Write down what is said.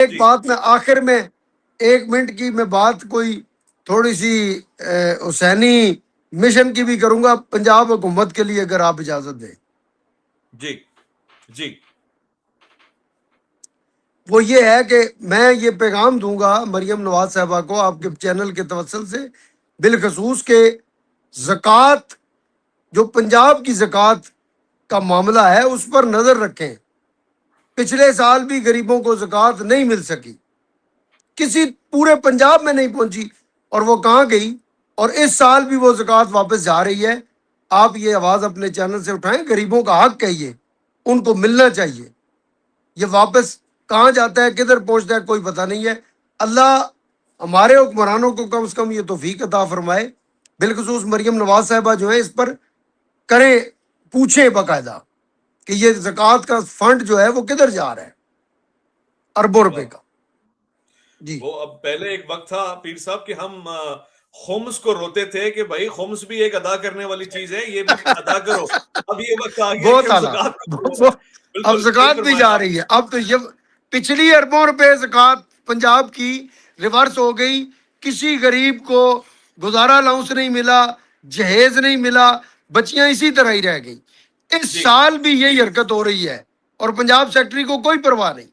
ایک بات میں آخر میں 1 منٹ کی میں بات کوئی تھوڑی سی حسینی مشن کی بھی کروں گا پنجاب حکومت کے لیے، اگر آپ اجازت دیں۔ جی جی، وہ یہ ہے کہ میں یہ پیغام دوں گا مریم نواز صاحبہ کو آپ کے چینل کے توسل سے، بالخصوص کہ زکوٰۃ، جو پنجاب کی زکوٰۃ کا معاملہ ہے اس پر نظر رکھیں۔ پچھلے سال بھی غریبوں کو زکوٰۃ نہیں مل سکی، کسی پورے پنجاب میں نہیں پہنچی، اور وہ کہاں گئی؟ اور اس سال بھی وہ زکوٰۃ واپس جا رہی ہے۔ آپ یہ آواز اپنے چینل سے اٹھائیں، غریبوں کا حق ہے، یہ ان کو ملنا چاہیے۔ یہ واپس کہاں جاتا ہے، کدھر پہنچتا ہے، کوئی پتہ نہیں ہے۔ اللہ ہمارے حکمرانوں کو کم از کم یہ توفیق عطا فرمائے، بالخصوص مریم نواز صاحبہ جو ہے اس پر کریں، پوچھیں باقاعدہ کہ یہ زکوٰۃ کا فنڈ جو ہے وہ کدھر جا رہا ہے، اربوں روپے کا۔ جی، وہ اب پہلے ایک وقت تھا پیر صاحب کہ ہم خمس کو روتے تھے کہ بھائی خمس بھی ایک ادا کرنے والی چیز ہے، یہ بھی ادا کرو۔ اب یہ وقت آ گیا کہ بہت ہم اعلیٰ، زکوٰۃ کو کرو۔ اب بالکل صحیح زکوٰۃ بھی فرمایا جا آپ رہی نے۔ ہے۔ اب تو یہ پچھلی اربوں روپے زکوٰۃ پنجاب کی ریورس ہو گئی، کسی غریب کو گزارا الاؤنس نہیں ملا، جہیز نہیں ملا، بچیاں اسی طرح ہی رہ گئی۔ اس جی سال بھی یہی حرکت ہو رہی ہے اور پنجاب سیکٹری کو کوئی پرواہ نہیں۔